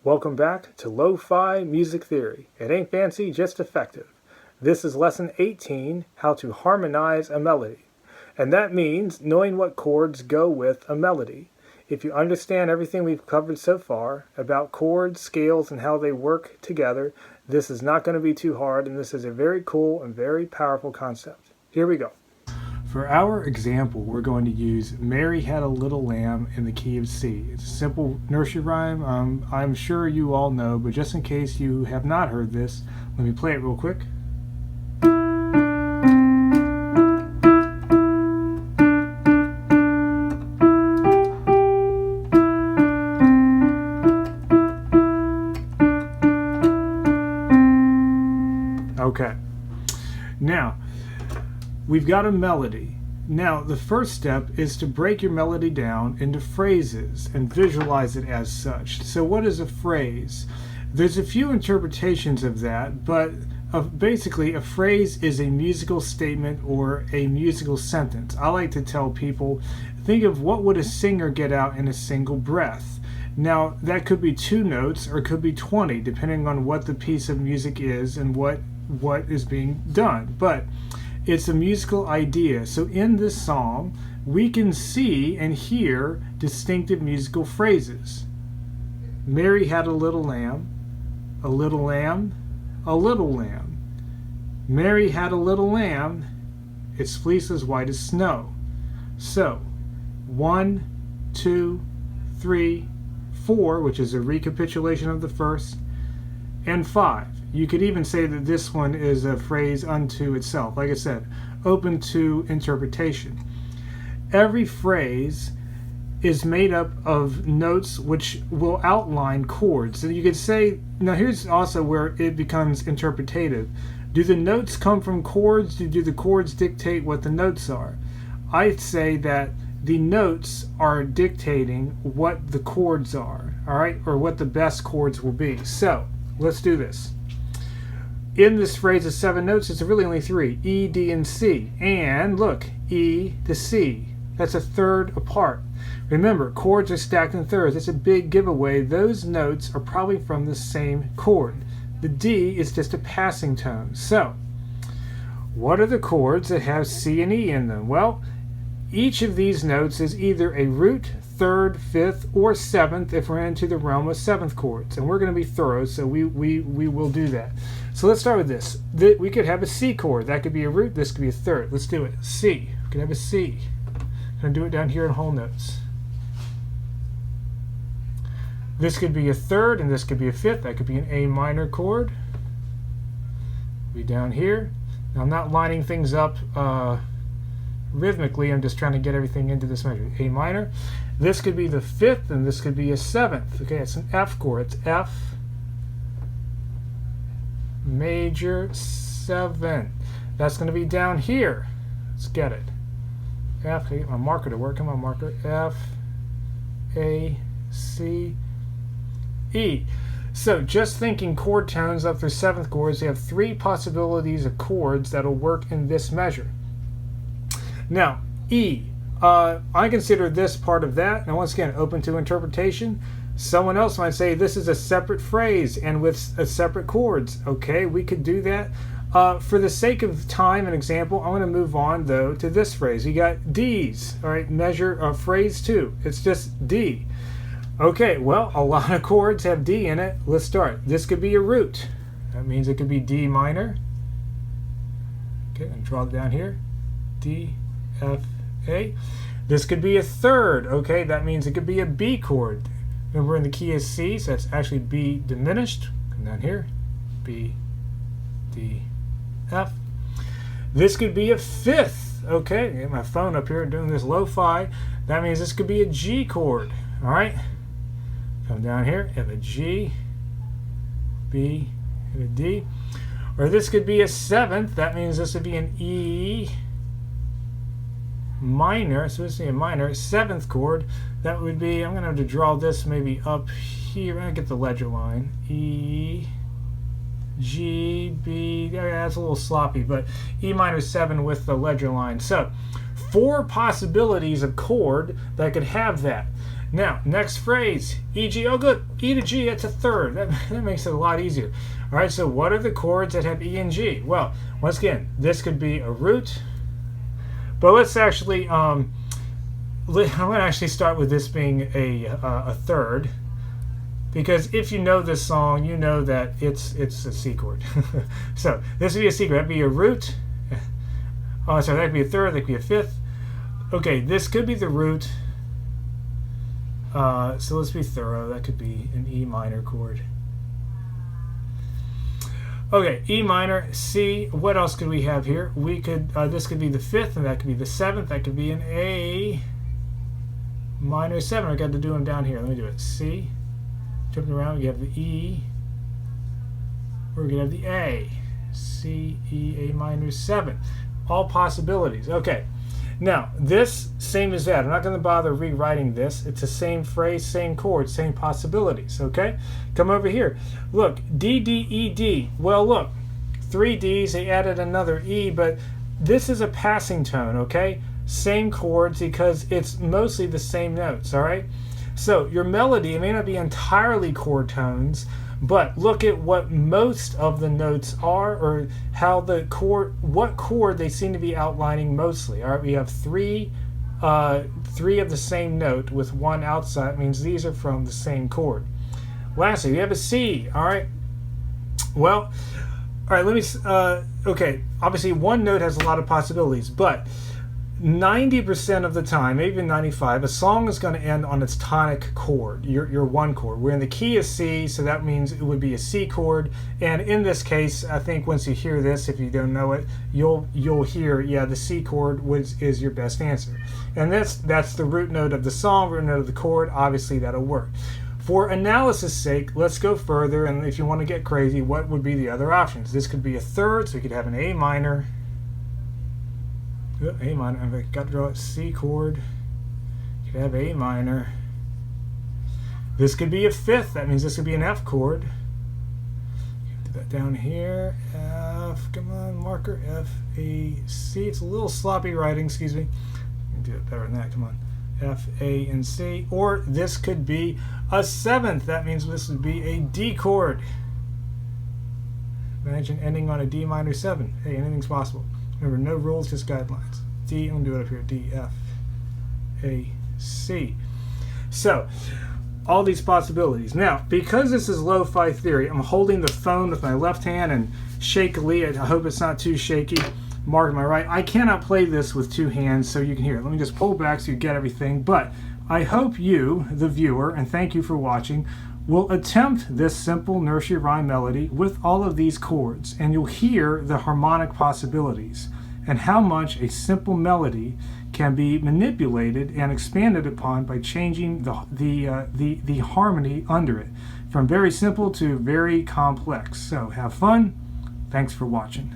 Welcome back to Lo-Fi Music Theory. It ain't fancy, just effective. This is lesson 18, how to harmonize a melody. And that means knowing what chords go with a melody. If you understand everything we've covered so far about chords, scales, and how they work together, this is not going to be too hard, and this is a very cool and very powerful concept. Here we go. For our example, we're going to use Mary Had a Little Lamb in the key of C. It's a simple nursery rhyme. I'm sure you all know, but just in case you have not heard this, let me play it real quick. Okay. Now, we've got a melody. Now, the first step is to break your melody down into phrases and visualize it as such. So what is a phrase? There's a few interpretations of that, but basically a phrase is a musical statement or a musical sentence. I like to tell people, think of what would a singer get out in a single breath. Now, that could be 2 notes or it could be 20, depending on what the piece of music is and what is being done. But it's a musical idea. So in this song, we can see and hear distinctive musical phrases. Mary had a little lamb, a little lamb, a little lamb. Mary had a little lamb, its fleece was white as snow. So 1, 2, 3, 4, which is a recapitulation of the first, and 5. You could even say that this one is a phrase unto itself. Like I said, open to interpretation. Every phrase is made up of notes which will outline chords. So you could say, now here's also where it becomes interpretative. Do the notes come from chords? Do the chords dictate what the notes are? I'd say that the notes are dictating what the chords are, all right, or what the best chords will be. So let's do this. In this phrase of 7 notes, it's really only 3, E, D, and C. And look, E to C. That's a third apart. Remember, chords are stacked in thirds. It's a big giveaway. Those notes are probably from the same chord. The D is just a passing tone. So, what are the chords that have C and E in them? Well, each of these notes is either a root, third, fifth, or seventh if we're into the realm of 7th chords. And we're going to be thorough, so we will do that. So let's start with this. We could have a C chord. That could be a root. This could be a third. Let's do it. C. We could have a C. I'm going to do it down here in whole notes. This could be a third, and this could be a fifth. That could be an A minor chord. Be down here. Now I'm not lining things up rhythmically. I'm just trying to get everything into this measure. A minor. This could be the 5th, and this could be a 7th. Okay, it's an F chord. It's F major 7. That's going to be down here. Let's get it. F. Get my marker to work. Come on, marker. F, A, C, E. So just thinking chord tones up through 7th chords, you have 3 possibilities of chords that'll work in this measure. Now, E. I consider this part of that. Now, once again, open to interpretation. Someone else might say this is a separate phrase and with separate chords. Okay, we could do that. For the sake of time and example, I'm going to move on, though, to this phrase. You got D's, all right, measure phrase 2. It's just D. Okay, well, a lot of chords have D in it. Let's start. This could be a root. That means it could be D minor. Okay, and draw it down here. D, F, A. This could be a third. Okay, that means it could be a B chord. Remember, in the key is C, so that's actually B diminished. Come down here. B, D, F. This could be a 5th. Okay, I get my phone up here doing this lo-fi. That means this could be a G chord. All right. Come down here. Have a G, B, and a D. Or this could be a 7th. That means this would be an E minor. So this is a minor 7th chord. That would be, I'm going to have to draw this maybe up here. I'm going to get the ledger line. E, G, B. That's a little sloppy, but E minor 7 with the ledger line. So 4 possibilities of chord that could have that. Now, next phrase, E-G. Oh, good. E to G, that's a third. That makes it a lot easier. All right, so what are the chords that have E and G? Well, once again, this could be a root. But let's actually, I'm going to actually start with this being a third. Because if you know this song, you know that it's a C chord. So this would be a C chord. That'd be a root. Oh, sorry, that could be a third. That could be a fifth. Okay, this could be the root. So let's be thorough. That could be an E minor chord. Okay, E minor, C. What else could we have here? We could. This could be the fifth, and that could be the seventh. That could be an A minor 7. I got to do them down here. Let me do it. C. Jumping around, we have the E. We're gonna have the A. C, E, A minor 7. All possibilities. Okay. Now, this, same as that. I'm not going to bother rewriting this. It's the same phrase, same chord, same possibilities, okay? Come over here. Look, D, D, E, D. Well, look, 3 Ds, they added another E, but this is a passing tone, okay? Same chords because it's mostly the same notes, all right? So your melody, it may not be entirely chord tones, but look at what most of the notes are, or how the chord, what chord they seem to be outlining mostly. All right, we have three of the same note with one outside. It means these are from the same chord. Lastly, we have a C. All right. Well, all right. Let me. Okay. Obviously, one note has a lot of possibilities, but 90% of the time, maybe even 95%, a song is going to end on its tonic chord, your one chord. We're in the key of C, so that means it would be a C chord. And in this case, I think once you hear this, if you don't know it, you'll hear, yeah, the C chord is your best answer. And that's the root note of the song, root note of the chord. Obviously, that'll work. For analysis' sake, let's go further. And if you want to get crazy, what would be the other options? This could be a third, so you could have an A minor. A minor, I've got to draw it. C chord. You could have A minor. This could be a fifth. That means this could be an F chord. Do that down here. F, come on, marker. F, A, C. It's a little sloppy writing, excuse me. I can do it better than that, come on. F, A, and C. Or this could be a seventh. That means this would be a D chord. Imagine ending on a D minor 7. Hey, anything's possible. Remember, no rules, just guidelines. D, I'm going to do it up here. D, F, A, C. So, all these possibilities. Now, because this is lo-fi theory, I'm holding the phone with my left hand and shakily, I hope it's not too shaky, mark to my right. I cannot play this with 2 hands so you can hear it. Let me just pull back so you get everything. But I hope you, the viewer, and thank you for watching, will attempt this simple nursery rhyme melody with all of these chords, and you'll hear the harmonic possibilities and how much a simple melody can be manipulated and expanded upon by changing the harmony under it, from very simple to very complex. So have fun. Thanks for watching.